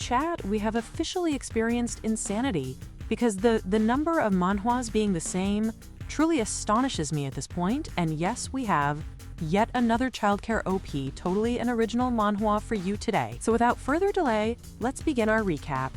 chat, we have officially experienced insanity, because the number of manhwas being the same truly astonishes me at this point, and yes, we have yet another childcare OP, totally an original manhwa for you today. So without further delay, let's begin our recap.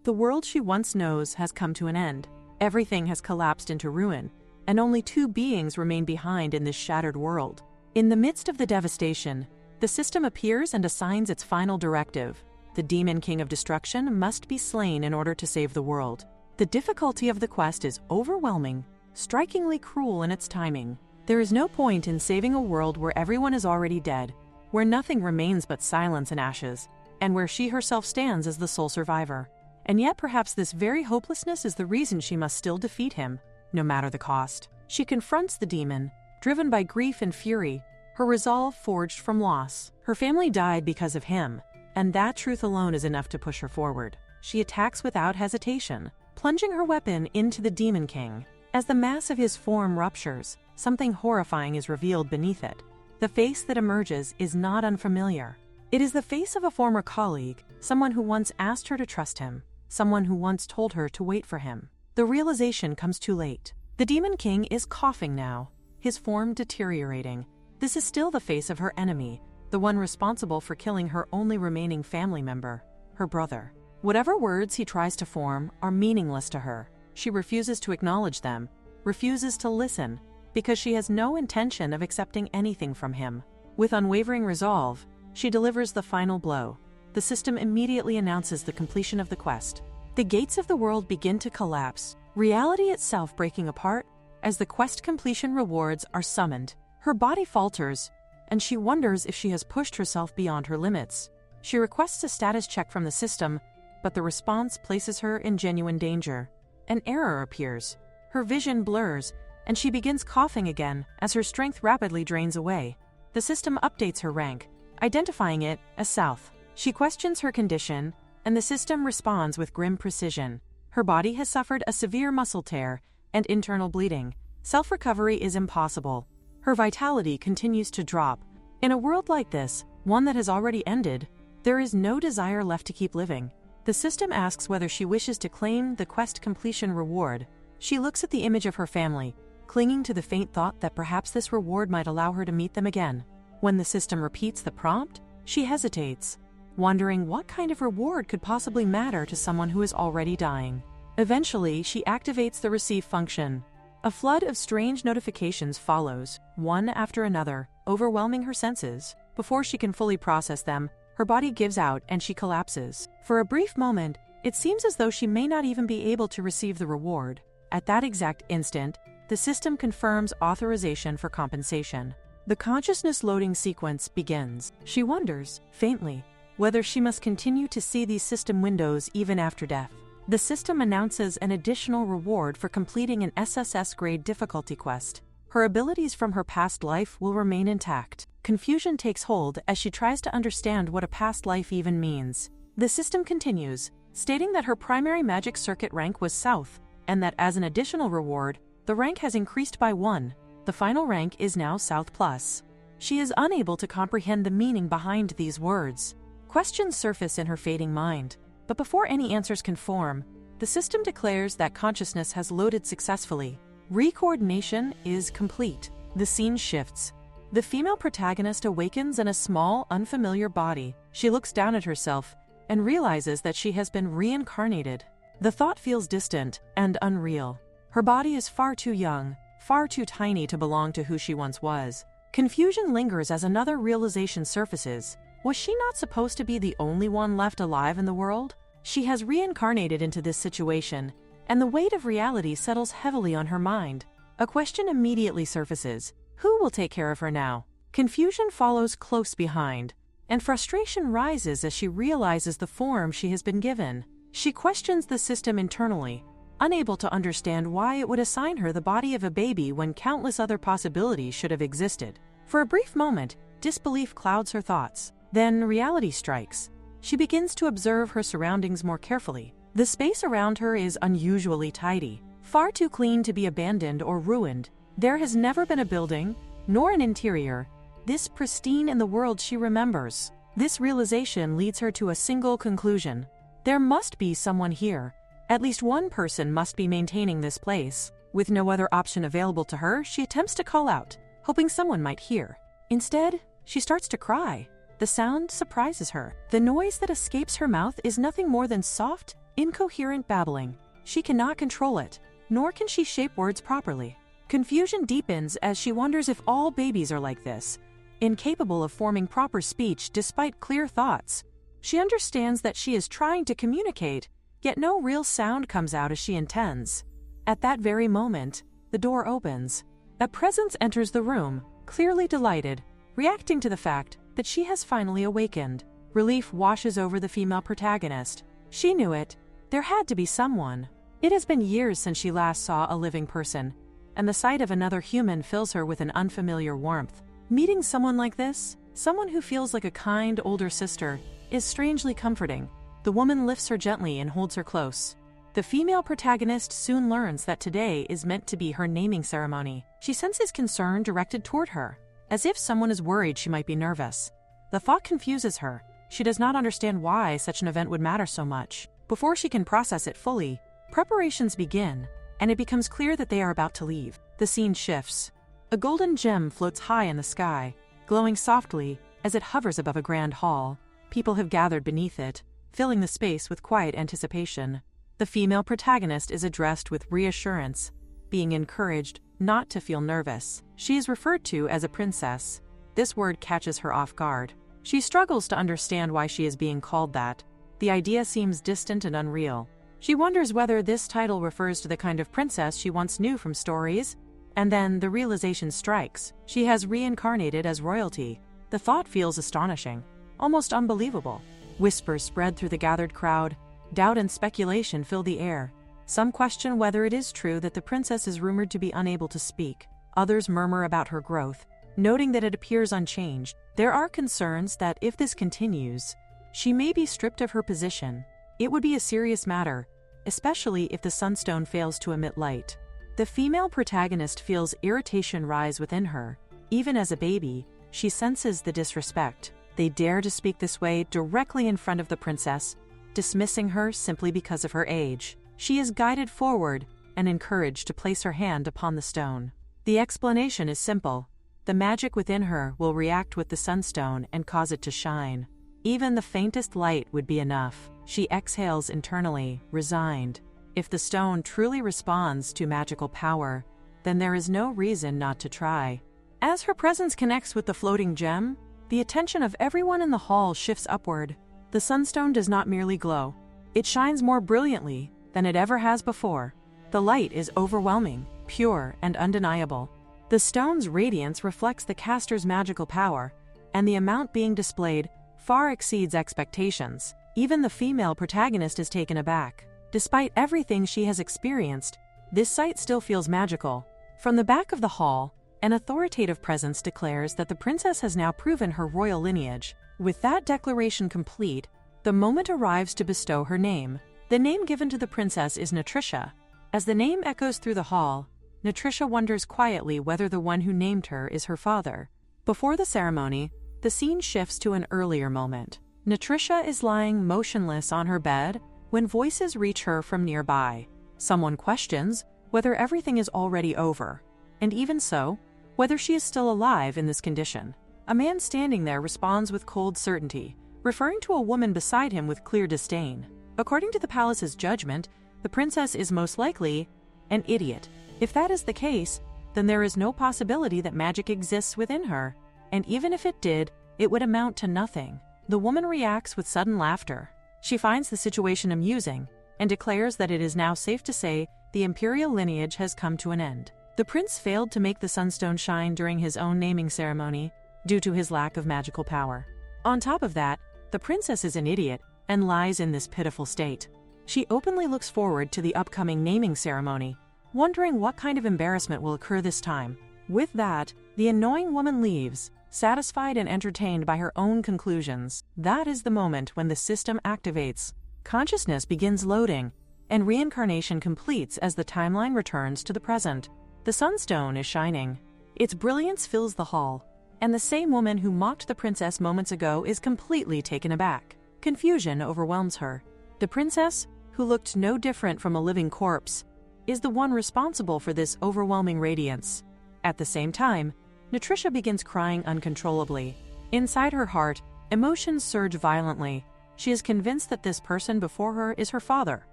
The world she once knows has come to an end. Everything has collapsed into ruin, and only two beings remain behind in this shattered world. In the midst of the devastation, the system appears and assigns its final directive. The Demon King of Destruction must be slain in order to save the world. The difficulty of the quest is overwhelming, strikingly cruel in its timing. There is no point in saving a world where everyone is already dead, where nothing remains but silence and ashes, and where she herself stands as the sole survivor. And yet perhaps this very hopelessness is the reason she must still defeat him, no matter the cost. She confronts the demon, driven by grief and fury, her resolve forged from loss. Her family died because of him, and that truth alone is enough to push her forward. She attacks without hesitation, plunging her weapon into the Demon King. As the mass of his form ruptures, something horrifying is revealed beneath it. The face that emerges is not unfamiliar. It is the face of a former colleague, someone who once asked her to trust him, someone who once told her to wait for him. The realization comes too late. The Demon King is coughing now, his form deteriorating. This is still the face of her enemy, the one responsible for killing her only remaining family member, her brother. Whatever words he tries to form are meaningless to her. She refuses to acknowledge them, refuses to listen, because she has no intention of accepting anything from him. With unwavering resolve, she delivers the final blow. The system immediately announces the completion of the quest. The gates of the world begin to collapse, reality itself breaking apart as the quest completion rewards are summoned. Her body falters, and she wonders if she has pushed herself beyond her limits. She requests a status check from the system, but the response places her in genuine danger. An error appears. Her vision blurs, and she begins coughing again as her strength rapidly drains away. The system updates her rank, identifying it as South. She questions her condition, and the system responds with grim precision. Her body has suffered a severe muscle tear and internal bleeding. Self-recovery is impossible. Her vitality continues to drop. In a world like this, one that has already ended, there is no desire left to keep living. The system asks whether she wishes to claim the quest completion reward. She looks at the image of her family, clinging to the faint thought that perhaps this reward might allow her to meet them again. When the system repeats the prompt, she hesitates, wondering what kind of reward could possibly matter to someone who is already dying. Eventually, she activates the receive function. A flood of strange notifications follows, one after another, overwhelming her senses. Before she can fully process them, her body gives out and she collapses. For a brief moment, it seems as though she may not even be able to receive the reward. At that exact instant, the system confirms authorization for compensation. The consciousness loading sequence begins. She wonders, faintly, whether she must continue to see these system windows even after death. The system announces an additional reward for completing an SSS-grade difficulty quest. Her abilities from her past life will remain intact. Confusion takes hold as she tries to understand what a past life even means. The system continues, stating that her primary magic circuit rank was South, and that as an additional reward, the rank has increased by 1. The final rank is now South Plus. She is unable to comprehend the meaning behind these words. Questions surface in her fading mind. But before any answers can form, the system declares that consciousness has loaded successfully. Recoordination is complete. The scene shifts. The female protagonist awakens in a small, unfamiliar body. She looks down at herself and realizes that she has been reincarnated. The thought feels distant and unreal. Her body is far too young, far too tiny to belong to who she once was. Confusion lingers as another realization surfaces. Was she not supposed to be the only one left alive in the world? She has reincarnated into this situation, and the weight of reality settles heavily on her mind. A question immediately surfaces. Who will take care of her now? Confusion follows close behind, and frustration rises as she realizes the form she has been given. She questions the system internally, unable to understand why it would assign her the body of a baby when countless other possibilities should have existed. For a brief moment, disbelief clouds her thoughts. Then reality strikes. She begins to observe her surroundings more carefully. The space around her is unusually tidy, far too clean to be abandoned or ruined. There has never been a building, nor an interior, this pristine in the world she remembers. This realization leads her to a single conclusion. There must be someone here. At least one person must be maintaining this place. With no other option available to her, she attempts to call out, hoping someone might hear. Instead, she starts to cry. The sound surprises her. The noise that escapes her mouth is nothing more than soft, incoherent babbling. She cannot control it, nor can she shape words properly. Confusion deepens as she wonders if all babies are like this, incapable of forming proper speech despite clear thoughts. She understands that she is trying to communicate, yet no real sound comes out as she intends. At that very moment, the door opens. A presence enters the room, clearly delighted, reacting to the fact that she has finally awakened. Relief washes over the female protagonist. She knew it. There had to be someone. It has been years since she last saw a living person, and the sight of another human fills her with an unfamiliar warmth. Meeting someone like this, someone who feels like a kind older sister, is strangely comforting. The woman lifts her gently and holds her close. The female protagonist soon learns that today is meant to be her naming ceremony. She senses concern directed toward her, as if someone is worried she might be nervous. The thought confuses her. She does not understand why such an event would matter so much. Before she can process it fully, preparations begin, and it becomes clear that they are about to leave. The scene shifts. A golden gem floats high in the sky, glowing softly as it hovers above a grand hall. People have gathered beneath it, filling the space with quiet anticipation. The female protagonist is addressed with reassurance, being encouraged not to feel nervous. She is referred to as a princess. This word catches her off guard. She struggles to understand why she is being called that. The idea seems distant and unreal. She wonders whether this title refers to the kind of princess she once knew from stories, and then the realization strikes. She has reincarnated as royalty. The thought feels astonishing, almost unbelievable. Whispers spread through the gathered crowd. Doubt and speculation fill the air. Some question whether it is true that the princess is rumored to be unable to speak. Others murmur about her growth, noting that it appears unchanged. There are concerns that if this continues, she may be stripped of her position. It would be a serious matter, especially if the sunstone fails to emit light. The female protagonist feels irritation rise within her. Even as a baby, she senses the disrespect. They dare to speak this way directly in front of the princess, dismissing her simply because of her age. She is guided forward and encouraged to place her hand upon the stone. The explanation is simple. The magic within her will react with the sunstone and cause it to shine. Even the faintest light would be enough. She exhales internally, resigned. If the stone truly responds to magical power, then there is no reason not to try. As her presence connects with the floating gem, the attention of everyone in the hall shifts upward. The sunstone does not merely glow. It shines more brilliantly than it ever has before. The light is overwhelming, pure, and undeniable. The stone's radiance reflects the caster's magical power, and the amount being displayed far exceeds expectations. Even the female protagonist is taken aback. Despite everything she has experienced, this sight still feels magical. From the back of the hall, an authoritative presence declares that the princess has now proven her royal lineage. With that declaration complete, the moment arrives to bestow her name. The name given to the princess is Natricia. As the name echoes through the hall, Natricia wonders quietly whether the one who named her is her father. Before the ceremony, the scene shifts to an earlier moment. Natricia is lying motionless on her bed when voices reach her from nearby. Someone questions whether everything is already over, and even so, whether she is still alive in this condition. A man standing there responds with cold certainty, referring to a woman beside him with clear disdain. According to the palace's judgment, the princess is most likely an idiot. If that is the case, then there is no possibility that magic exists within her, and even if it did, it would amount to nothing. The woman reacts with sudden laughter. She finds the situation amusing and declares that it is now safe to say the imperial lineage has come to an end. The prince failed to make the sunstone shine during his own naming ceremony due to his lack of magical power. On top of that, the princess is an idiot and lies in this pitiful state. She openly looks forward to the upcoming naming ceremony, wondering what kind of embarrassment will occur this time. With that, the annoying woman leaves, satisfied and entertained by her own conclusions. That is the moment when the system activates. Consciousness begins loading, and reincarnation completes as the timeline returns to the present. The sunstone is shining. Its brilliance fills the hall, and the same woman who mocked the princess moments ago is completely taken aback. Confusion overwhelms her. The princess, who looked no different from a living corpse, is the one responsible for this overwhelming radiance. At the same time, Nutritia begins crying uncontrollably. Inside her heart, emotions surge violently. She is convinced that this person before her is her father.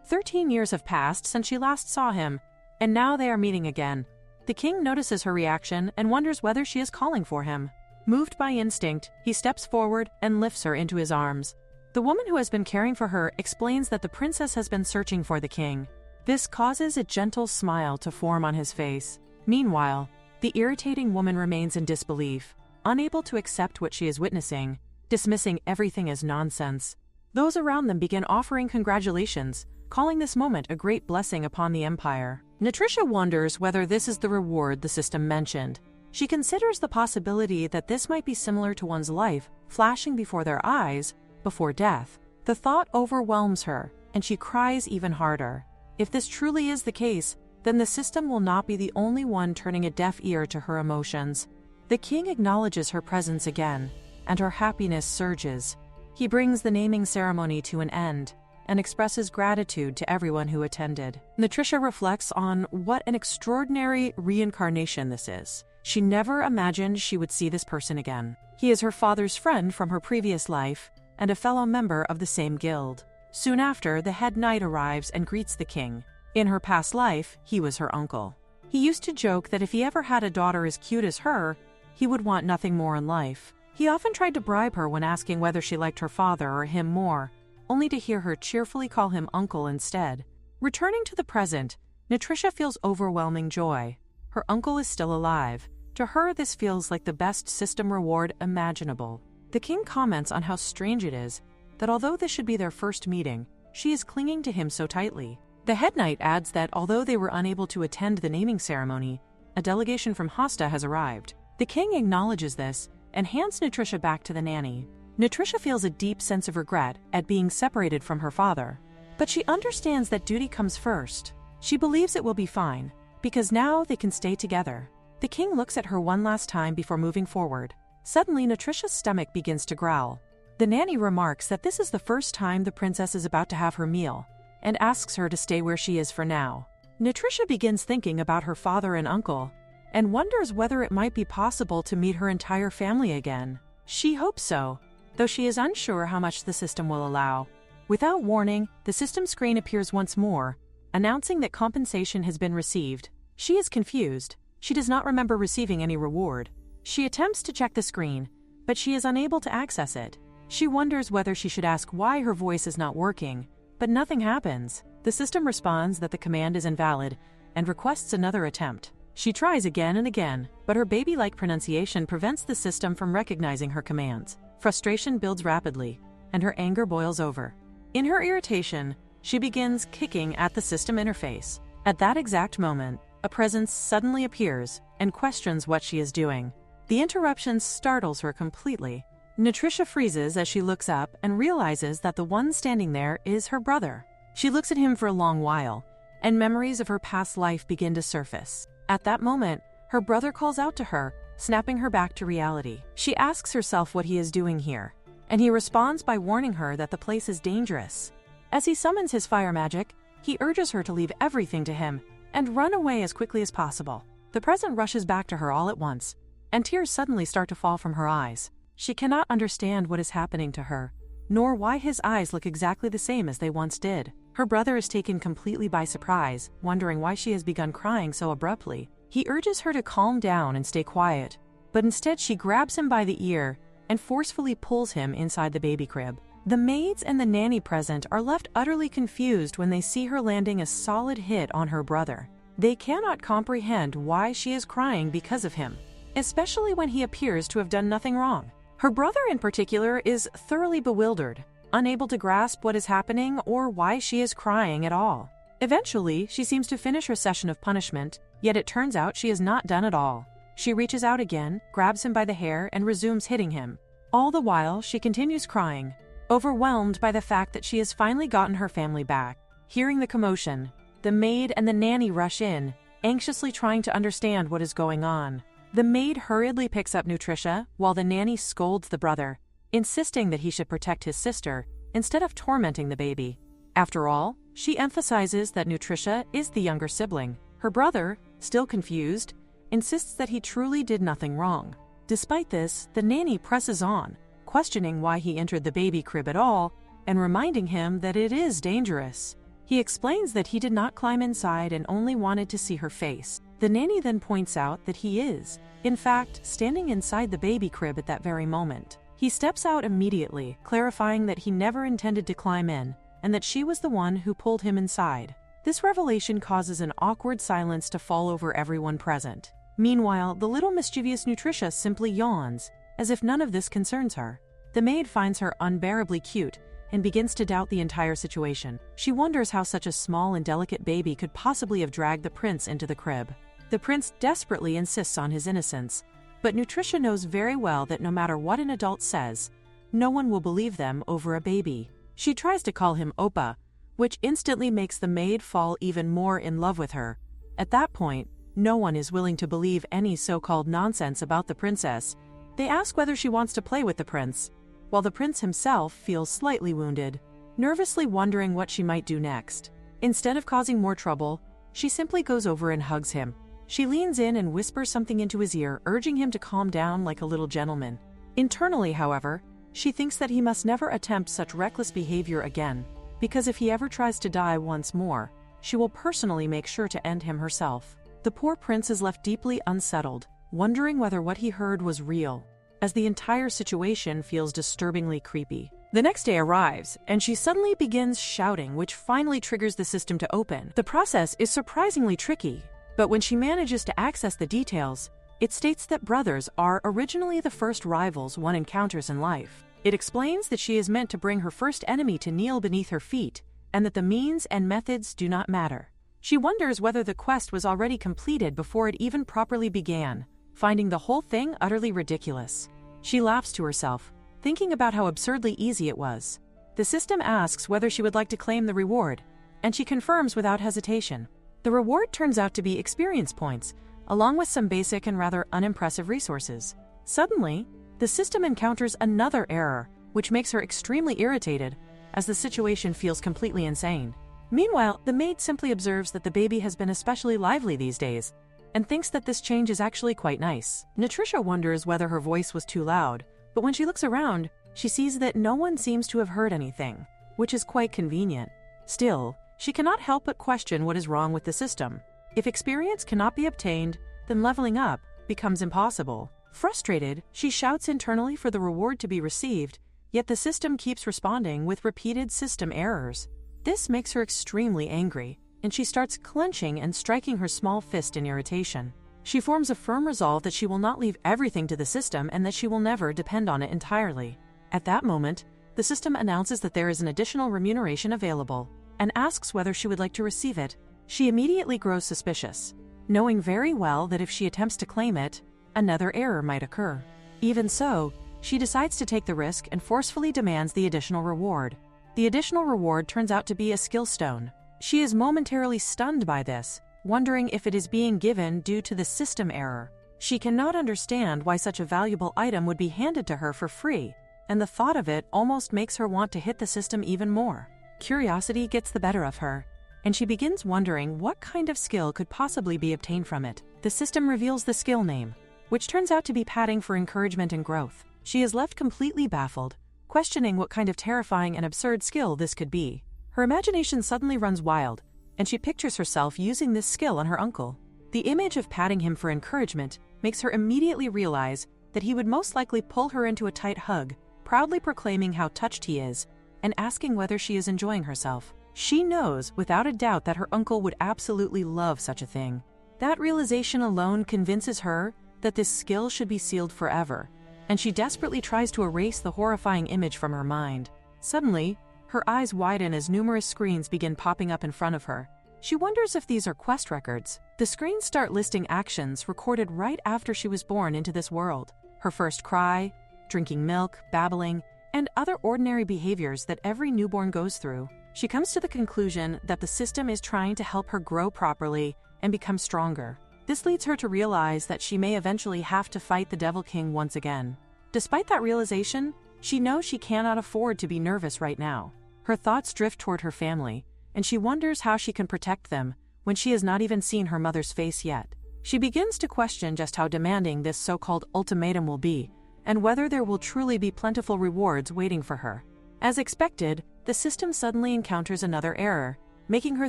13 years have passed since she last saw him, and now they are meeting again. The king notices her reaction and wonders whether she is calling for him. Moved by instinct, he steps forward and lifts her into his arms. The woman who has been caring for her explains that the princess has been searching for the king. This causes a gentle smile to form on his face. Meanwhile, the irritating woman remains in disbelief, unable to accept what she is witnessing, dismissing everything as nonsense. Those around them begin offering congratulations, calling this moment a great blessing upon the empire. Nutritia wonders whether this is the reward the system mentioned. She considers the possibility that this might be similar to one's life flashing before their eyes before death. The thought overwhelms her, and she cries even harder. If this truly is the case, then the system will not be the only one turning a deaf ear to her emotions. The king acknowledges her presence again, and her happiness surges. He brings the naming ceremony to an end and expresses gratitude to everyone who attended. Nutritia reflects on what an extraordinary reincarnation this is. She never imagined she would see this person again. He is her father's friend from her previous life and a fellow member of the same guild. Soon after, the head knight arrives and greets the king. In her past life, he was her uncle. He used to joke that if he ever had a daughter as cute as her, he would want nothing more in life. He often tried to bribe her when asking whether she liked her father or him more, only to hear her cheerfully call him uncle instead. Returning to the present, Nutritia feels overwhelming joy. Her uncle is still alive. To her, this feels like the best system reward imaginable. The king comments on how strange it is that although this should be their first meeting, she is clinging to him so tightly. The head knight adds that although they were unable to attend the naming ceremony, a delegation from Hosta has arrived. The king acknowledges this and hands Nutritia back to the nanny. Nutritia feels a deep sense of regret at being separated from her father, but she understands that duty comes first. She believes it will be fine, because now they can stay together. The king looks at her one last time before moving forward. Suddenly, Nutritia's stomach begins to growl. The nanny remarks that this is the first time the princess is about to have her meal, and asks her to stay where she is for now. Nutritia begins thinking about her father and uncle, and wonders whether it might be possible to meet her entire family again. She hopes so, though she is unsure how much the system will allow. Without warning, the system screen appears once more, announcing that compensation has been received. She is confused. She does not remember receiving any reward. She attempts to check the screen, but she is unable to access it. She wonders whether she should ask why her voice is not working, but nothing happens. The system responds that the command is invalid and requests another attempt. She tries again and again, but her baby-like pronunciation prevents the system from recognizing her commands. Frustration builds rapidly, and her anger boils over. In her irritation, she begins kicking at the system interface. At that exact moment, a presence suddenly appears and questions what she is doing. The interruption startles her completely. Nutritia freezes as she looks up and realizes that the one standing there is her brother. She looks at him for a long while, and memories of her past life begin to surface. At that moment, her brother calls out to her, snapping her back to reality. She asks herself what he is doing here, and he responds by warning her that the place is dangerous. As he summons his fire magic, he urges her to leave everything to him and run away as quickly as possible. The present rushes back to her all at once, and tears suddenly start to fall from her eyes. She cannot understand what is happening to her, nor why his eyes look exactly the same as they once did. Her brother is taken completely by surprise, wondering why she has begun crying so abruptly. He urges her to calm down and stay quiet, but instead she grabs him by the ear and forcefully pulls him inside the baby crib. The maids and the nanny present are left utterly confused when they see her landing a solid hit on her brother. They cannot comprehend why she is crying because of him, especially when he appears to have done nothing wrong. Her brother in particular is thoroughly bewildered, unable to grasp what is happening or why she is crying at all. Eventually, she seems to finish her session of punishment, yet it turns out she is not done at all. She reaches out again, grabs him by the hair, and resumes hitting him. All the while, she continues crying, overwhelmed by the fact that she has finally gotten her family back. Hearing the commotion, the maid and the nanny rush in, anxiously trying to understand what is going on. The maid hurriedly picks up Nutricia while the nanny scolds the brother, insisting that he should protect his sister instead of tormenting the baby. After all, she emphasizes that Nutricia is the younger sibling. Her brother, still confused, insists that he truly did nothing wrong. Despite this, the nanny presses on, questioning why he entered the baby crib at all and reminding him that it is dangerous. He explains that he did not climb inside and only wanted to see her face. The nanny then points out that he is, in fact, standing inside the baby crib at that very moment. He steps out immediately, clarifying that he never intended to climb in and that she was the one who pulled him inside. This revelation causes an awkward silence to fall over everyone present. Meanwhile, the little mischievous Nutricia simply yawns, as if none of this concerns her. The maid finds her unbearably cute and begins to doubt the entire situation. She wonders how such a small and delicate baby could possibly have dragged the prince into the crib. The prince desperately insists on his innocence, but Nutricia knows very well that no matter what an adult says, no one will believe them over a baby. She tries to call him Oppa, which instantly makes the maid fall even more in love with her. At that point, no one is willing to believe any so-called nonsense about the princess. They ask whether she wants to play with the prince, while the prince himself feels slightly wounded, nervously wondering what she might do next. Instead of causing more trouble, she simply goes over and hugs him. She leans in and whispers something into his ear, urging him to calm down like a little gentleman. Internally, however, she thinks that he must never attempt such reckless behavior again, because if he ever tries to die once more, she will personally make sure to end him herself. The poor prince is left deeply unsettled, wondering whether what he heard was real, as the entire situation feels disturbingly creepy. The next day arrives, and she suddenly begins shouting, which finally triggers the system to open. The process is surprisingly tricky, but when she manages to access the details, it states that brothers are originally the first rivals one encounters in life. It explains that she is meant to bring her first enemy to kneel beneath her feet, and that the means and methods do not matter. She wonders whether the quest was already completed before it even properly began, finding the whole thing utterly ridiculous. She laughs to herself, thinking about how absurdly easy it was. The system asks whether she would like to claim the reward, and she confirms without hesitation. The reward turns out to be experience points, along with some basic and rather unimpressive resources. Suddenly, the system encounters another error, which makes her extremely irritated, as the situation feels completely insane. Meanwhile, the maid simply observes that the baby has been especially lively these days, and thinks that this change is actually quite nice. Nutricia wonders whether her voice was too loud, but when she looks around, she sees that no one seems to have heard anything, which is quite convenient. Still, she cannot help but question what is wrong with the system. If experience cannot be obtained, then leveling up becomes impossible. Frustrated, she shouts internally for the reward to be received, yet the system keeps responding with repeated system errors. This makes her extremely angry, and she starts clenching and striking her small fist in irritation. She forms a firm resolve that she will not leave everything to the system and that she will never depend on it entirely. At that moment, the system announces that there is an additional remuneration available, and asks whether she would like to receive it. She immediately grows suspicious, knowing very well that if she attempts to claim it, another error might occur. Even so, she decides to take the risk and forcefully demands the additional reward. The additional reward turns out to be a skill stone. She is momentarily stunned by this, wondering if it is being given due to the system error. She cannot understand why such a valuable item would be handed to her for free, and the thought of it almost makes her want to hit the system even more. Curiosity gets the better of her, and she begins wondering what kind of skill could possibly be obtained from it. The system reveals the skill name, which turns out to be padding for encouragement and growth. She is left completely baffled, questioning what kind of terrifying and absurd skill this could be. Her imagination suddenly runs wild, and she pictures herself using this skill on her uncle. The image of patting him for encouragement makes her immediately realize that he would most likely pull her into a tight hug, proudly proclaiming how touched he is, and asking whether she is enjoying herself. She knows without a doubt that her uncle would absolutely love such a thing. That realization alone convinces her that this skill should be sealed forever, and she desperately tries to erase the horrifying image from her mind. Suddenly, her eyes widen as numerous screens begin popping up in front of her. She wonders if these are quest records. The screens start listing actions recorded right after she was born into this world. Her first cry, drinking milk, babbling, and other ordinary behaviors that every newborn goes through. She comes to the conclusion that the system is trying to help her grow properly and become stronger. This leads her to realize that she may eventually have to fight the Devil King once again. Despite that realization, she knows she cannot afford to be nervous right now. Her thoughts drift toward her family, and she wonders how she can protect them when she has not even seen her mother's face yet. She begins to question just how demanding this so-called ultimatum will be, and whether there will truly be plentiful rewards waiting for her. As expected, the system suddenly encounters another error, making her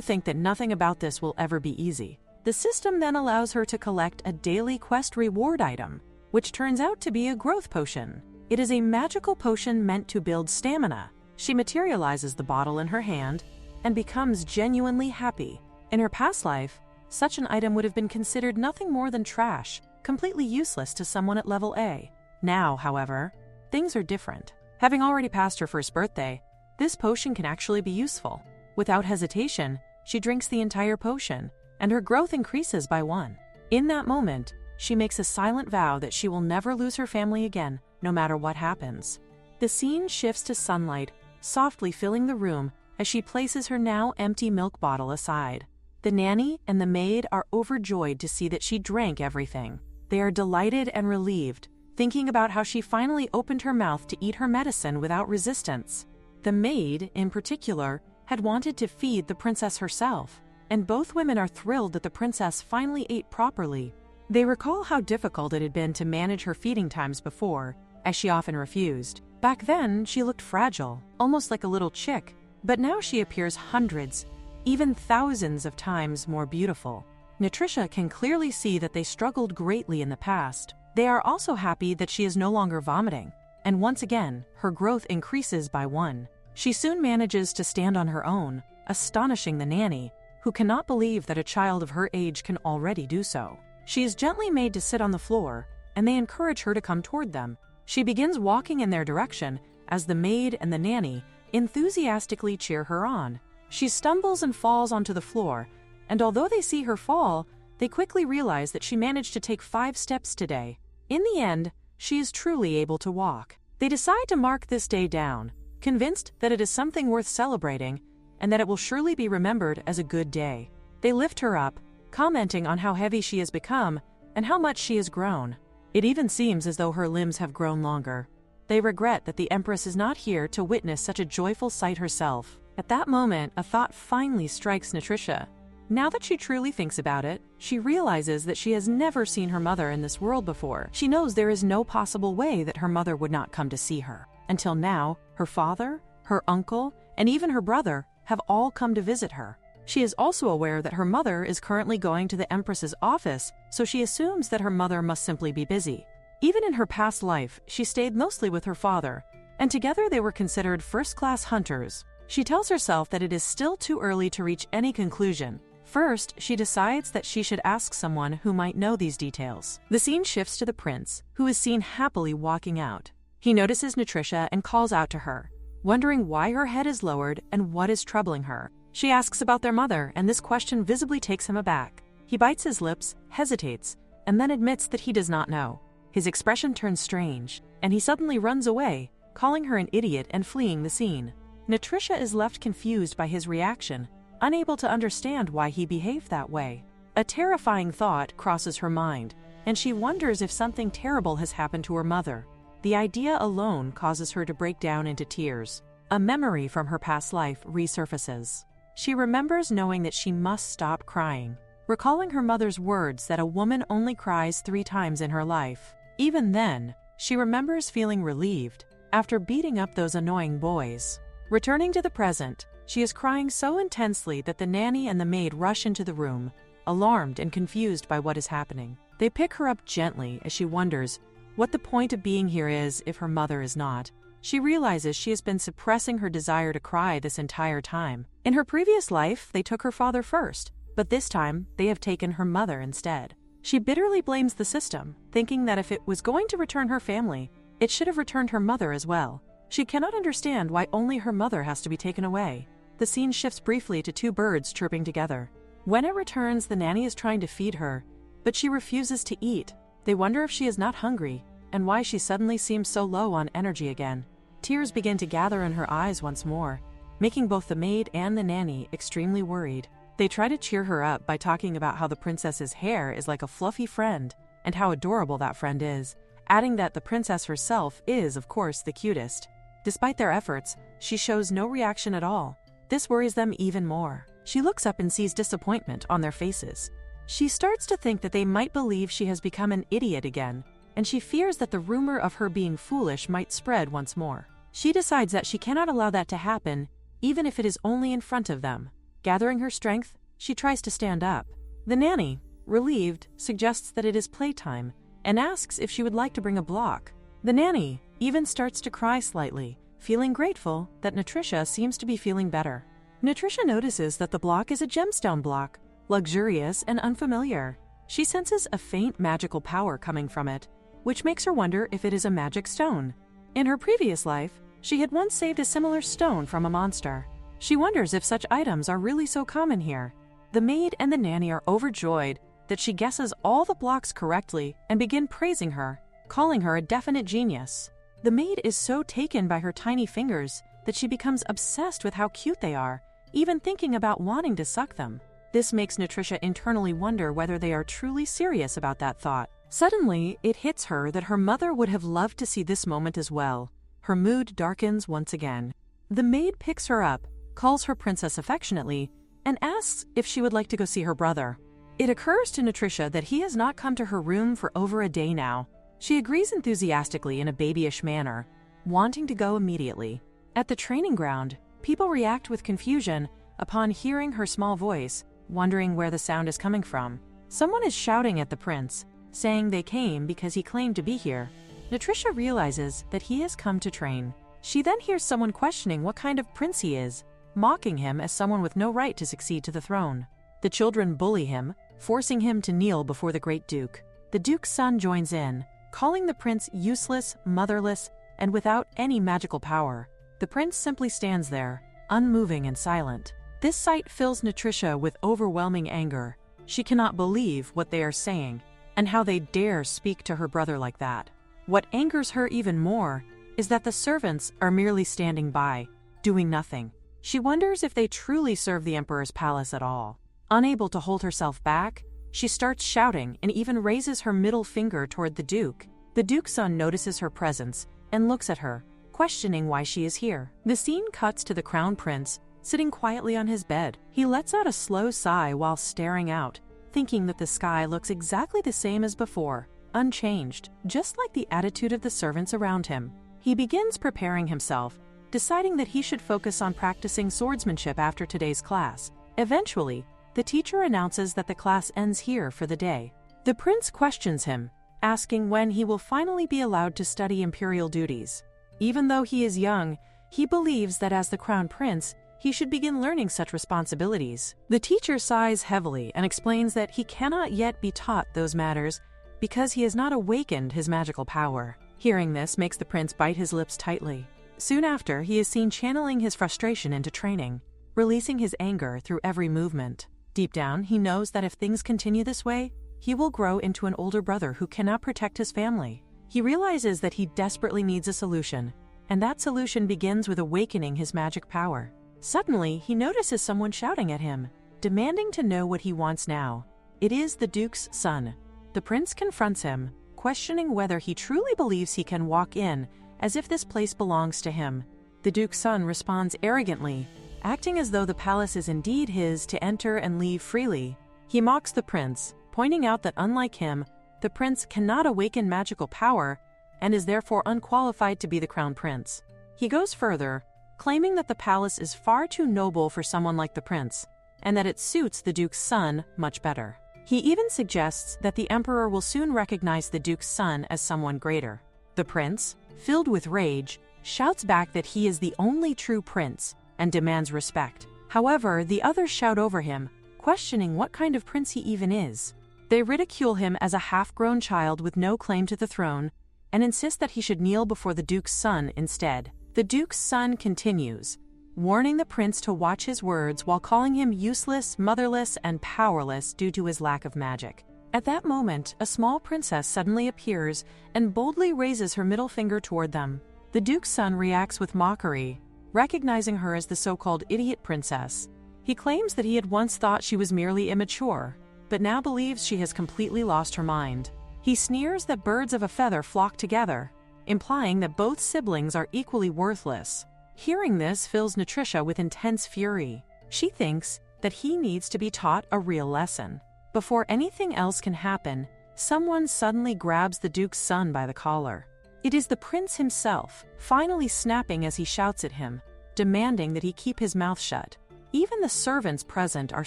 think that nothing about this will ever be easy. The system then allows her to collect a daily quest reward item, which turns out to be a growth potion. It is a magical potion meant to build stamina. She materializes the bottle in her hand and becomes genuinely happy. In her past life, such an item would have been considered nothing more than trash, completely useless to someone at level A. Now, however, things are different. Having already passed her first birthday, this potion can actually be useful. Without hesitation, she drinks the entire potion, and her growth increases by 1. In that moment, she makes a silent vow that she will never lose her family again, no matter what happens. The scene shifts to sunlight, softly filling the room as she places her now empty milk bottle aside. The nanny and the maid are overjoyed to see that she drank everything. They are delighted and relieved, thinking about how she finally opened her mouth to eat her medicine without resistance. The maid, in particular, had wanted to feed the princess herself, and both women are thrilled that the princess finally ate properly. They recall how difficult it had been to manage her feeding times before, as she often refused. Back then, she looked fragile, almost like a little chick, but now she appears hundreds, even thousands of times more beautiful. Nutritia can clearly see that they struggled greatly in the past. They are also happy that she is no longer vomiting, and once again, her growth increases by 1. She soon manages to stand on her own, astonishing the nanny, who cannot believe that a child of her age can already do so. She is gently made to sit on the floor, and they encourage her to come toward them. She begins walking in their direction as the maid and the nanny enthusiastically cheer her on. She stumbles and falls onto the floor, and although they see her fall, they quickly realize that she managed to take 5 steps today. In the end, she is truly able to walk. They decide to mark this day down, convinced that it is something worth celebrating and that it will surely be remembered as a good day. They lift her up, commenting on how heavy she has become and how much she has grown. It even seems as though her limbs have grown longer. They regret that the Empress is not here to witness such a joyful sight herself. At that moment, a thought finally strikes Nutritia. Now that she truly thinks about it, she realizes that she has never seen her mother in this world before. She knows there is no possible way that her mother would not come to see her. Until now, her father, her uncle, and even her brother have all come to visit her. She is also aware that her mother is currently going to the Empress's office, so she assumes that her mother must simply be busy. Even in her past life, she stayed mostly with her father, and together they were considered first-class hunters. She tells herself that it is still too early to reach any conclusion. First, she decides that she should ask someone who might know these details. The scene shifts to the prince, who is seen happily walking out. He notices Nutritia and calls out to her, wondering why her head is lowered and what is troubling her. She asks about their mother, and this question visibly takes him aback. He bites his lips, hesitates, and then admits that he does not know. His expression turns strange, and he suddenly runs away, calling her an idiot and fleeing the scene. Nutritia is left confused by his reaction, unable to understand why he behaved that way. A terrifying thought crosses her mind, and she wonders if something terrible has happened to her mother. The idea alone causes her to break down into tears. A memory from her past life resurfaces. She remembers knowing that she must stop crying, recalling her mother's words that a woman only cries 3 times in her life. Even then, she remembers feeling relieved after beating up those annoying boys. Returning to the present, she is crying so intensely that the nanny and the maid rush into the room, alarmed and confused by what is happening. They pick her up gently as she wonders what the point of being here is if her mother is not. She realizes she has been suppressing her desire to cry this entire time. In her previous life, they took her father first, but this time they have taken her mother instead. She bitterly blames the system, thinking that if it was going to return her family, it should have returned her mother as well. She cannot understand why only her mother has to be taken away. The scene shifts briefly to 2 birds chirping together. When it returns, the nanny is trying to feed her, but she refuses to eat. They wonder if she is not hungry, and why she suddenly seems so low on energy again. Tears begin to gather in her eyes once more, making both the maid and the nanny extremely worried. They try to cheer her up by talking about how the princess's hair is like a fluffy friend and how adorable that friend is, adding that the princess herself is, of course, the cutest. Despite their efforts, she shows no reaction at all. This worries them even more. She looks up and sees disappointment on their faces. She starts to think that they might believe she has become an idiot again, and she fears that the rumor of her being foolish might spread once more. She decides that she cannot allow that to happen, even if it is only in front of them. Gathering her strength, she tries to stand up. The nanny, relieved, suggests that it is playtime and asks if she would like to bring a block. The nanny even starts to cry slightly, feeling grateful that Nutricia seems to be feeling better. Nutricia notices that the block is a gemstone block, luxurious and unfamiliar. She senses a faint magical power coming from it, which makes her wonder if it is a magic stone. In her previous life, she had once saved a similar stone from a monster. She wonders if such items are really so common here. The maid and the nanny are overjoyed that she guesses all the blocks correctly and begin praising her, calling her a definite genius. The maid is so taken by her tiny fingers that she becomes obsessed with how cute they are, even thinking about wanting to suck them. This makes Nutricia internally wonder whether they are truly serious about that thought. Suddenly, it hits her that her mother would have loved to see this moment as well. Her mood darkens once again. The maid picks her up, calls her princess affectionately, and asks if she would like to go see her brother. It occurs to Nutricia that he has not come to her room for over a day now. She agrees enthusiastically in a babyish manner, wanting to go immediately. At the training ground, people react with confusion upon hearing her small voice, wondering where the sound is coming from. Someone is shouting at the prince, saying they came because he claimed to be here. Nutricia realizes that he has come to train. She then hears someone questioning what kind of prince he is, mocking him as someone with no right to succeed to the throne. The children bully him, forcing him to kneel before the great duke. The duke's son joins in, calling the prince useless, motherless, and without any magical power. The prince simply stands there, unmoving and silent. This sight fills Nutricia with overwhelming anger. She cannot believe what they are saying, and how they dare speak to her brother like that. What angers her even more is that the servants are merely standing by, doing nothing. She wonders if they truly serve the emperor's palace at all. Unable to hold herself back, she starts shouting and even raises her middle finger toward the duke. The duke's son notices her presence and looks at her, questioning why she is here. The scene cuts to the crown prince, sitting quietly on his bed. He lets out a slow sigh while staring out, thinking that the sky looks exactly the same as before, unchanged, just like the attitude of the servants around him. He begins preparing himself, deciding that he should focus on practicing swordsmanship after today's class. Eventually, the teacher announces that the class ends here for the day. The prince questions him, asking when he will finally be allowed to study imperial duties. Even though he is young, he believes that as the crown prince, he should begin learning such responsibilities. The teacher sighs heavily and explains that he cannot yet be taught those matters because he has not awakened his magical power. Hearing this makes the prince bite his lips tightly. Soon after, he is seen channeling his frustration into training, releasing his anger through every movement. Deep down, he knows that if things continue this way, he will grow into an older brother who cannot protect his family. He realizes that he desperately needs a solution, and that solution begins with awakening his magic power. Suddenly, he notices someone shouting at him, demanding to know what he wants now. It is the duke's son. The prince confronts him, questioning whether he truly believes he can walk in as if this place belongs to him. The duke's son responds arrogantly, acting as though the palace is indeed his to enter and leave freely. He mocks the prince, pointing out that unlike him, the prince cannot awaken magical power and is therefore unqualified to be the crown prince. He goes further, claiming that the palace is far too noble for someone like the prince, and that it suits the duke's son much better. He even suggests that the emperor will soon recognize the duke's son as someone greater. The prince, filled with rage, shouts back that he is the only true prince and demands respect. However, the others shout over him, questioning what kind of prince he even is. They ridicule him as a half-grown child with no claim to the throne and insist that he should kneel before the duke's son instead. The duke's son continues, warning the prince to watch his words while calling him useless, motherless, and powerless due to his lack of magic. At that moment, a small princess suddenly appears and boldly raises her middle finger toward them. The duke's son reacts with mockery, recognizing her as the so-called idiot princess. He claims that he had once thought she was merely immature, but now believes she has completely lost her mind. He sneers that birds of a feather flock together, implying that both siblings are equally worthless. Hearing this fills Nutritia with intense fury. She thinks that he needs to be taught a real lesson. Before anything else can happen, someone suddenly grabs the Duke's son by the collar. It is the prince himself, finally snapping as he shouts at him, demanding that he keep his mouth shut. Even the servants present are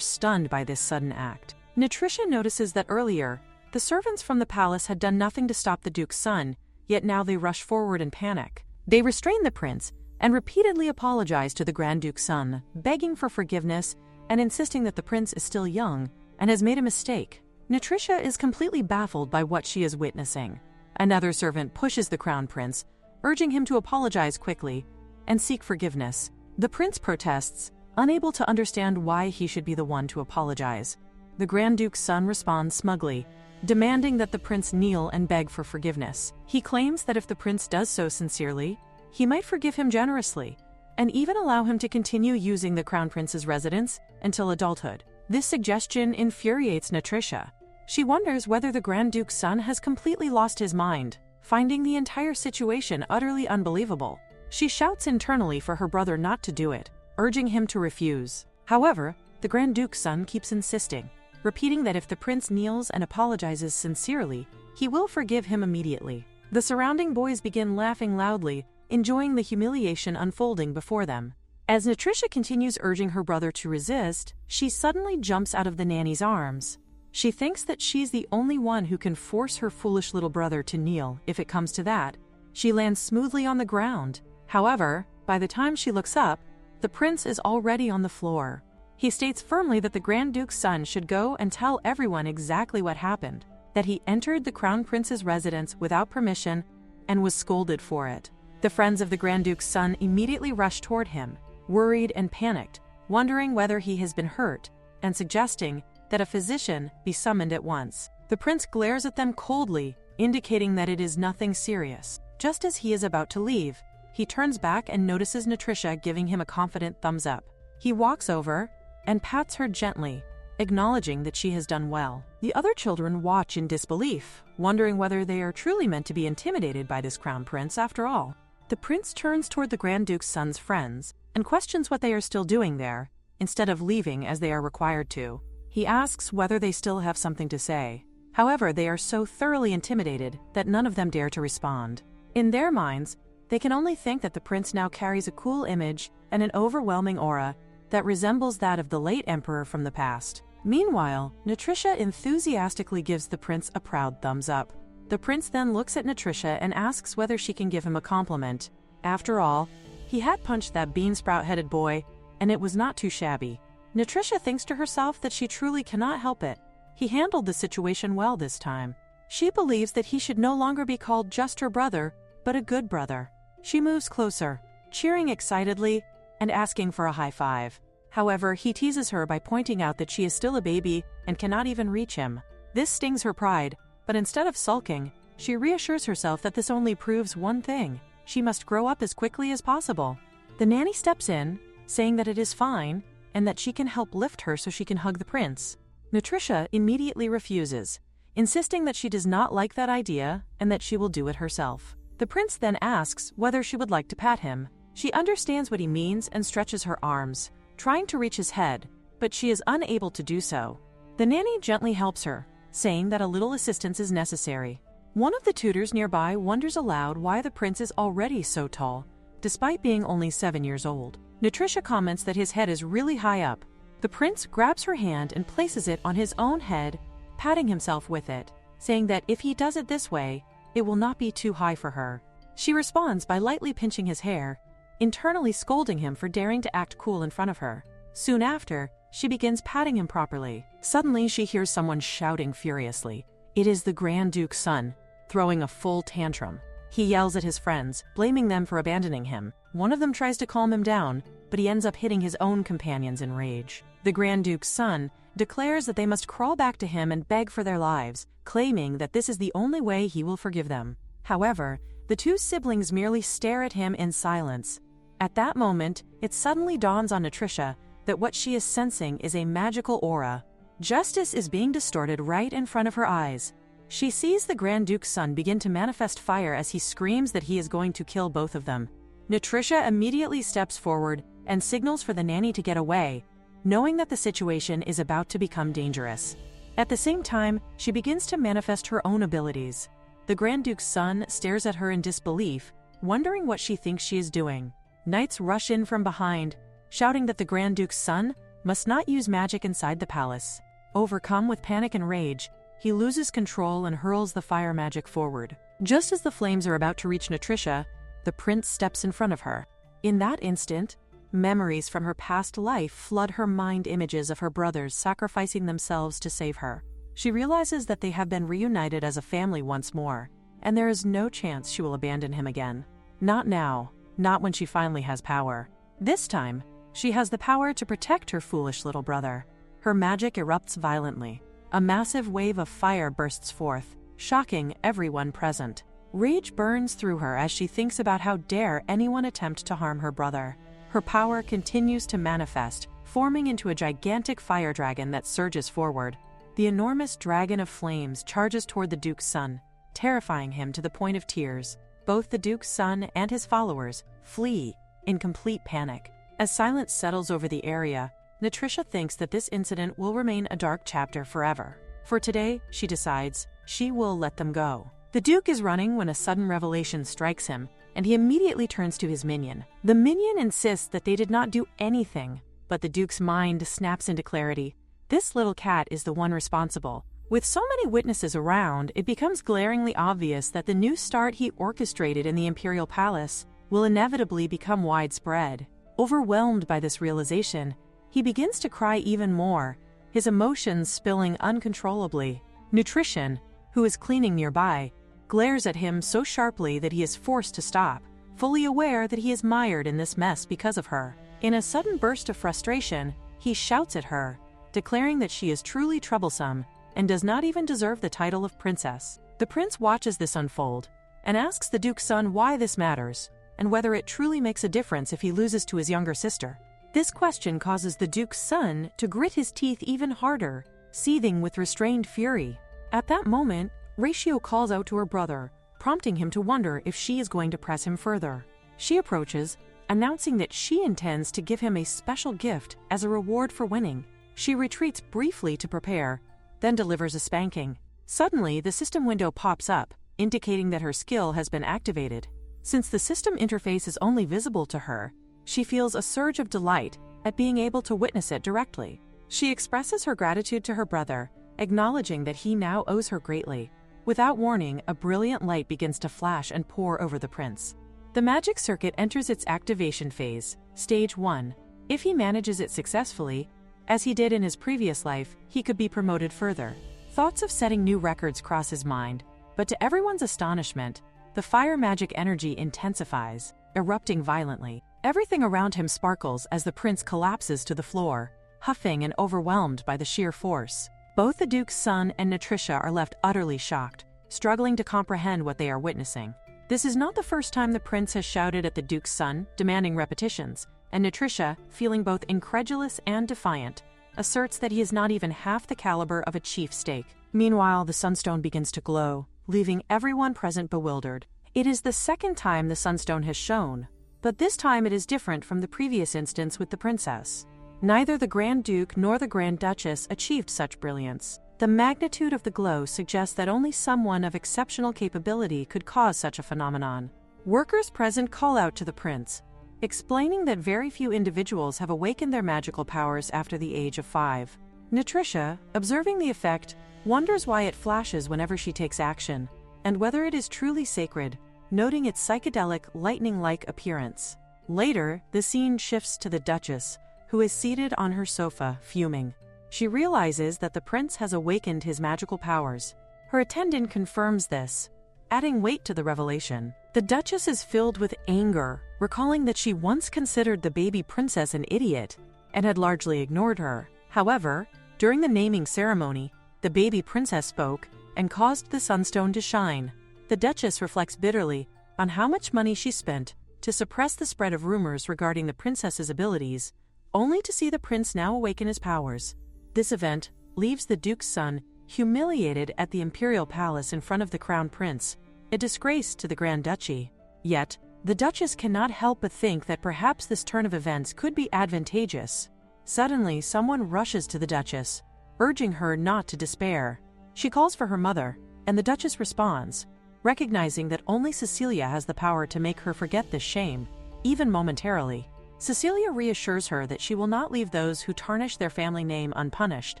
stunned by this sudden act. Nutritia notices that earlier, the servants from the palace had done nothing to stop the Duke's son, yet now they rush forward in panic. They restrain the prince and repeatedly apologize to the Grand Duke's son, begging for forgiveness and insisting that the prince is still young and has made a mistake. Nutritia is completely baffled by what she is witnessing. Another servant pushes the crown prince, urging him to apologize quickly and seek forgiveness. The prince protests, unable to understand why he should be the one to apologize. The Grand Duke's son responds smugly, demanding that the prince kneel and beg for forgiveness. He claims that if the prince does so sincerely, he might forgive him generously, and even allow him to continue using the crown prince's residence until adulthood. This suggestion infuriates Nutritia. She wonders whether the Grand Duke's son has completely lost his mind, finding the entire situation utterly unbelievable. She shouts internally for her brother not to do it, urging him to refuse. However, the Grand Duke's son keeps insisting, repeating that if the prince kneels and apologizes sincerely, he will forgive him immediately. The surrounding boys begin laughing loudly, enjoying the humiliation unfolding before them. As Nutritia continues urging her brother to resist, she suddenly jumps out of the nanny's arms. She thinks that she's the only one who can force her foolish little brother to kneel if it comes to that. She lands smoothly on the ground. However, by the time she looks up, the prince is already on the floor. He states firmly that the Grand Duke's son should go and tell everyone exactly what happened, that he entered the Crown Prince's residence without permission and was scolded for it. The friends of the Grand Duke's son immediately rush toward him, worried and panicked, wondering whether he has been hurt, and suggesting that a physician be summoned at once. The prince glares at them coldly, indicating that it is nothing serious. Just as he is about to leave, he turns back and notices Nutritia giving him a confident thumbs up. He walks over and pats her gently, acknowledging that she has done well. The other children watch in disbelief, wondering whether they are truly meant to be intimidated by this crown prince after all. The prince turns toward the Grand Duke's son's friends and questions what they are still doing there, instead of leaving as they are required to. He asks whether they still have something to say. However, they are so thoroughly intimidated that none of them dare to respond. In their minds, they can only think that the prince now carries a cool image and an overwhelming aura that resembles that of the late emperor from the past. Meanwhile, Nutritia enthusiastically gives the prince a proud thumbs up. The prince then looks at Nutritia and asks whether she can give him a compliment. After all, he had punched that bean-sprout-headed boy, and it was not too shabby. Nutritia thinks to herself that she truly cannot help it. He handled the situation well this time. She believes that he should no longer be called just her brother, but a good brother. She moves closer, cheering excitedly and asking for a high five. However, he teases her by pointing out that she is still a baby and cannot even reach him. This stings her pride, but instead of sulking, she reassures herself that this only proves one thing: she must grow up as quickly as possible. The nanny steps in, saying that it is fine and that she can help lift her so she can hug the prince. Nutritia immediately refuses, insisting that she does not like that idea and that she will do it herself. The prince then asks whether she would like to pat him. She understands what he means and stretches her arms, trying to reach his head, but she is unable to do so. The nanny gently helps her, saying that a little assistance is necessary. One of the tutors nearby wonders aloud why the prince is already so tall, despite being only 7 years old. Nutritia comments that his head is really high up. The prince grabs her hand and places it on his own head, patting himself with it, saying that if he does it this way, it will not be too high for her. She responds by lightly pinching his hair, internally scolding him for daring to act cool in front of her. Soon after, she begins patting him properly. Suddenly, she hears someone shouting furiously. It is the Grand Duke's son, throwing a full tantrum. He yells at his friends, blaming them for abandoning him. One of them tries to calm him down, but he ends up hitting his own companions in rage. The Grand Duke's son declares that they must crawl back to him and beg for their lives, claiming that this is the only way he will forgive them. However, the two siblings merely stare at him in silence. At that moment, it suddenly dawns on Nutritia that what she is sensing is a magical aura. Justice is being distorted right in front of her eyes. She sees the Grand Duke's son begin to manifest fire as he screams that he is going to kill both of them. Nutritia immediately steps forward and signals for the nanny to get away, knowing that the situation is about to become dangerous. At the same time, she begins to manifest her own abilities. The Grand Duke's son stares at her in disbelief, wondering what she thinks she is doing. Knights rush in from behind, shouting that the Grand Duke's son must not use magic inside the palace. Overcome with panic and rage, he loses control and hurls the fire magic forward. Just as the flames are about to reach Nutritia, the prince steps in front of her. In that instant, memories from her past life flood her mind, images of her brothers sacrificing themselves to save her. She realizes that they have been reunited as a family once more, and there is no chance she will abandon him again. Not now, not when she finally has power. This time, she has the power to protect her foolish little brother. Her magic erupts violently. A massive wave of fire bursts forth, shocking everyone present. Rage burns through her as she thinks about how dare anyone attempt to harm her brother. Her power continues to manifest, forming into a gigantic fire dragon that surges forward. The enormous dragon of flames charges toward the Duke's son, terrifying him to the point of tears. Both the Duke's son and his followers flee in complete panic. As silence settles over the area, Nutritia thinks that this incident will remain a dark chapter forever. For today, she decides, she will let them go. The Duke is running when a sudden revelation strikes him, and he immediately turns to his minion. The minion insists that they did not do anything, but the Duke's mind snaps into clarity. This little cat is the one responsible. With so many witnesses around, it becomes glaringly obvious that the new start he orchestrated in the Imperial Palace will inevitably become widespread. Overwhelmed by this realization, he begins to cry even more, his emotions spilling uncontrollably. Nutrition, who is cleaning nearby, glares at him so sharply that he is forced to stop, fully aware that he is mired in this mess because of her. In a sudden burst of frustration, he shouts at her, declaring that she is truly troublesome and does not even deserve the title of princess. The prince watches this unfold and asks the Duke's son why this matters, and whether it truly makes a difference if he loses to his younger sister. This question causes the Duke's son to grit his teeth even harder, seething with restrained fury. At that moment, Ratio calls out to her brother, prompting him to wonder if she is going to press him further. She approaches, announcing that she intends to give him a special gift as a reward for winning. She retreats briefly to prepare, then delivers a spanking. Suddenly, the system window pops up, indicating that her skill has been activated. Since the system interface is only visible to her, she feels a surge of delight at being able to witness it directly. She expresses her gratitude to her brother, acknowledging that he now owes her greatly. Without warning, a brilliant light begins to flash and pour over the prince. The magic circuit enters its activation phase, stage 1. If he manages it successfully, as he did in his previous life, he could be promoted further. Thoughts of setting new records cross his mind, but to everyone's astonishment, the fire magic energy intensifies, erupting violently. Everything around him sparkles as the prince collapses to the floor, huffing and overwhelmed by the sheer force. Both the Duke's son and Nutritia are left utterly shocked, struggling to comprehend what they are witnessing. This is not the first time the prince has shouted at the Duke's son, demanding repetitions, and Nutritia, feeling both incredulous and defiant, asserts that he is not even half the caliber of a chief stake. Meanwhile, the sunstone begins to glow, leaving everyone present bewildered. It is the second time the sunstone has shone, but this time it is different from the previous instance with the princess. Neither the Grand Duke nor the Grand Duchess achieved such brilliance. The magnitude of the glow suggests that only someone of exceptional capability could cause such a phenomenon. Workers present call out to the prince, explaining that very few individuals have awakened their magical powers after the age of 5. Nutritia, observing the effect, wonders why it flashes whenever she takes action, and whether it is truly sacred, noting its psychedelic, lightning-like appearance. Later, the scene shifts to the Duchess, who is seated on her sofa, fuming. She realizes that the prince has awakened his magical powers. Her attendant confirms this, adding weight to the revelation. The Duchess is filled with anger, recalling that she once considered the baby princess an idiot and had largely ignored her. However, during the naming ceremony, the baby princess spoke and caused the sunstone to shine. The Duchess reflects bitterly on how much money she spent to suppress the spread of rumors regarding the princess's abilities, only to see the prince now awaken his powers. This event leaves the duke's son humiliated at the imperial palace in front of the crown prince, a disgrace to the Grand Duchy. Yet, the Duchess cannot help but think that perhaps this turn of events could be advantageous. Suddenly, someone rushes to the Duchess, urging her not to despair. She calls for her mother, and the Duchess responds, recognizing that only Cecilia has the power to make her forget this shame, even momentarily. Cecilia reassures her that she will not leave those who tarnish their family name unpunished,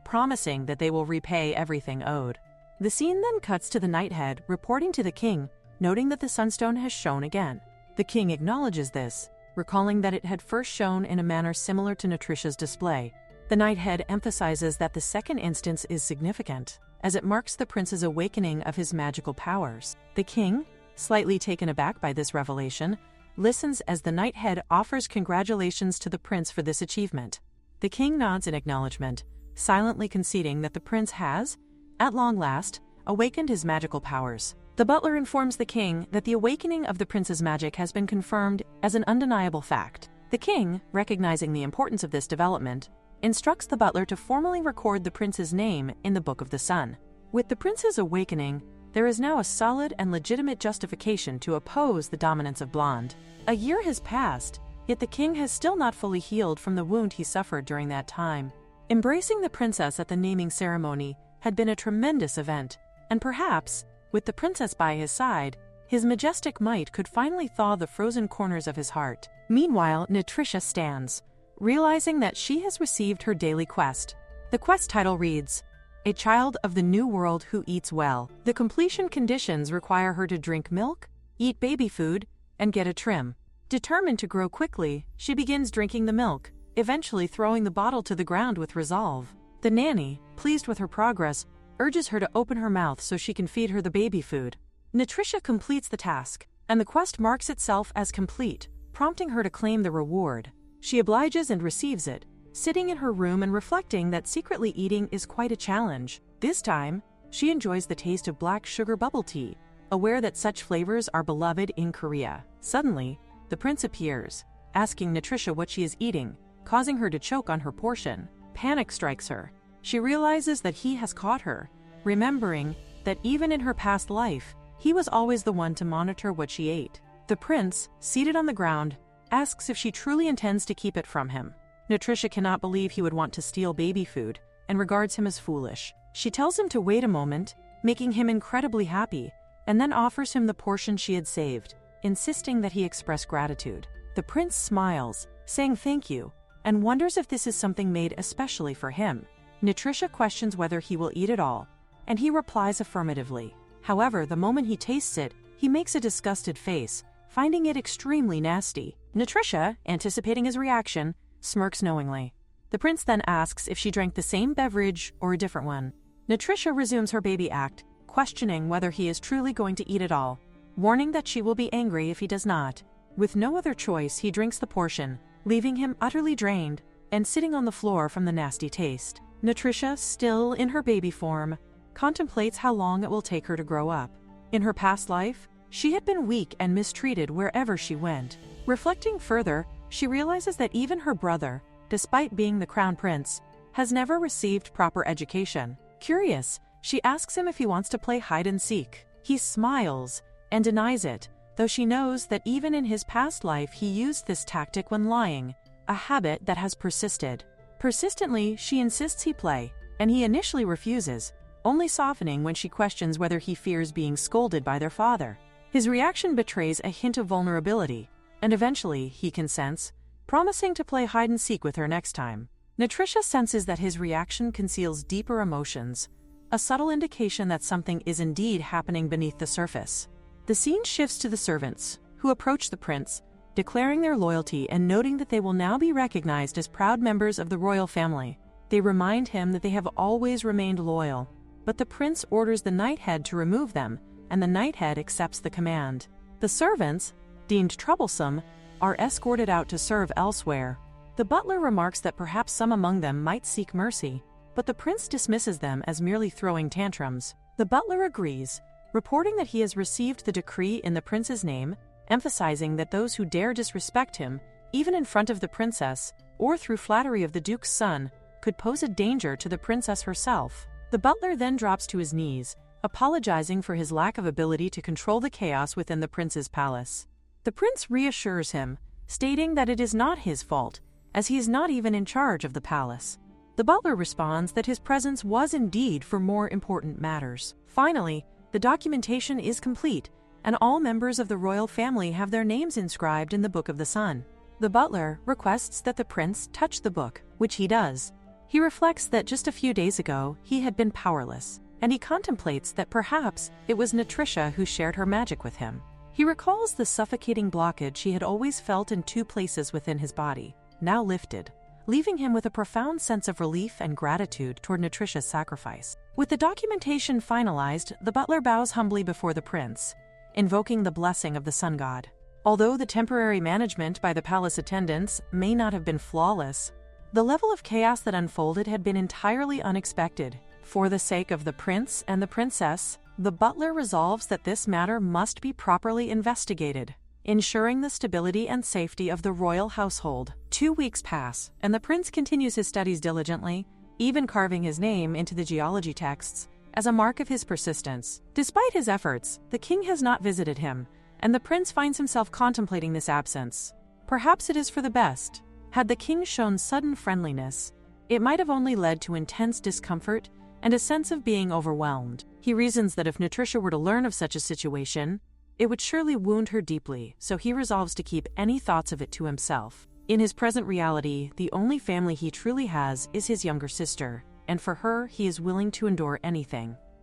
promising that they will repay everything owed. The scene then cuts to the Knighthead reporting to the king, noting that the Sunstone has shone again. The king acknowledges this, recalling that it had first shone in a manner similar to Nutricia's display. The Knighthead emphasizes that the second instance is significant, as it marks the prince's awakening of his magical powers. The king, slightly taken aback by this revelation, listens as the Knighthead offers congratulations to the prince for this achievement. The king nods in acknowledgement, silently conceding that the prince has, at long last, awakened his magical powers. The butler informs the king that the awakening of the prince's magic has been confirmed as an undeniable fact. The king, recognizing the importance of this development, instructs the butler to formally record the prince's name in the Book of the Sun. With the prince's awakening, there is now a solid and legitimate justification to oppose the dominance of Blonde. A year has passed, yet the king has still not fully healed from the wound he suffered during that time. Embracing the princess at the naming ceremony had been a tremendous event, and perhaps, with the princess by his side, his majestic might could finally thaw the frozen corners of his heart. Meanwhile, Nutricia stands, realizing that she has received her daily quest. The quest title reads, "A Child of the New World Who Eats Well." The completion conditions require her to drink milk, eat baby food, and get a trim. Determined to grow quickly, she begins drinking the milk, eventually throwing the bottle to the ground with resolve. The nanny, pleased with her progress, urges her to open her mouth so she can feed her the baby food. Nutricia completes the task, and the quest marks itself as complete, prompting her to claim the reward. She obliges and receives it, sitting in her room and reflecting that secretly eating is quite a challenge. This time, she enjoys the taste of black sugar bubble tea, aware that such flavors are beloved in Korea. Suddenly, the prince appears, asking Nutricia what she is eating, causing her to choke on her portion. Panic strikes her. She realizes that he has caught her, remembering that even in her past life, he was always the one to monitor what she ate. The prince, seated on the ground, asks if she truly intends to keep it from him. Nutricia cannot believe he would want to steal baby food and regards him as foolish. She tells him to wait a moment, making him incredibly happy, and then offers him the portion she had saved, insisting that he express gratitude. The prince smiles, saying thank you, and wonders if this is something made especially for him. Nutricia questions whether he will eat it all, and he replies affirmatively. However, the moment he tastes it, he makes a disgusted face, finding it extremely nasty. Nutricia, anticipating his reaction, smirks knowingly. The prince then asks if she drank the same beverage or a different one. Nutricia resumes her baby act, questioning whether he is truly going to eat it all, warning that she will be angry if he does not. With no other choice, he drinks the portion, leaving him utterly drained and sitting on the floor from the nasty taste. Nutricia, still in her baby form, contemplates how long it will take her to grow up. In her past life, she had been weak and mistreated wherever she went. Reflecting further, she realizes that even her brother, despite being the crown prince, has never received proper education. Curious, she asks him if he wants to play hide and seek. He smiles and denies it, though she knows that even in his past life he used this tactic when lying, a habit that has persisted. Persistently, she insists he play, and he initially refuses, only softening when she questions whether he fears being scolded by their father. His reaction betrays a hint of vulnerability, and eventually he consents, promising to play hide and seek with her next time. Nutricia senses that his reaction conceals deeper emotions, a subtle indication that something is indeed happening beneath the surface. The scene shifts to the servants, who approach the prince, declaring their loyalty and noting that they will now be recognized as proud members of the royal family. They remind him that they have always remained loyal, but the prince orders the Knighthead to remove them, and the Knighthead accepts the command. The servants, deemed troublesome, are escorted out to serve elsewhere. The butler remarks that perhaps some among them might seek mercy, but the prince dismisses them as merely throwing tantrums. The butler agrees, reporting that he has received the decree in the prince's name, emphasizing that those who dare disrespect him even in front of the princess, or through flattery of the duke's son, could pose a danger to the princess herself. The butler then drops to his knees, apologizing for his lack of ability to control the chaos within the prince's palace. The prince reassures him, stating that it is not his fault, as he is not even in charge of the palace. The butler responds that his presence was indeed for more important matters. Finally, the documentation is complete, and all members of the royal family have their names inscribed in the Book of the Sun. The butler requests that the prince touch the book, which he does. He reflects that just a few days ago he had been powerless, and he contemplates that perhaps it was Nutritia who shared her magic with him. He recalls the suffocating blockage he had always felt in 2 places within his body, now lifted, leaving him with a profound sense of relief and gratitude toward Nutritia's sacrifice. With the documentation finalized, the butler bows humbly before the prince, invoking the blessing of the sun god. Although the temporary management by the palace attendants may not have been flawless, the level of chaos that unfolded had been entirely unexpected. For the sake of the prince and the princess, the butler resolves that this matter must be properly investigated, ensuring the stability and safety of the royal household. 2 weeks pass, and the prince continues his studies diligently, even carving his name into the geology texts as a mark of his persistence. Despite his efforts, the king has not visited him, and the prince finds himself contemplating this absence. Perhaps it is for the best. Had the king shown sudden friendliness, it might have only led to intense discomfort and a sense of being overwhelmed. He reasons that if Nutritia were to learn of such a situation, it would surely wound her deeply, so he resolves to keep any thoughts of it to himself. In his present reality, the only family he truly has is his younger sister, and for her he is willing to endure anything.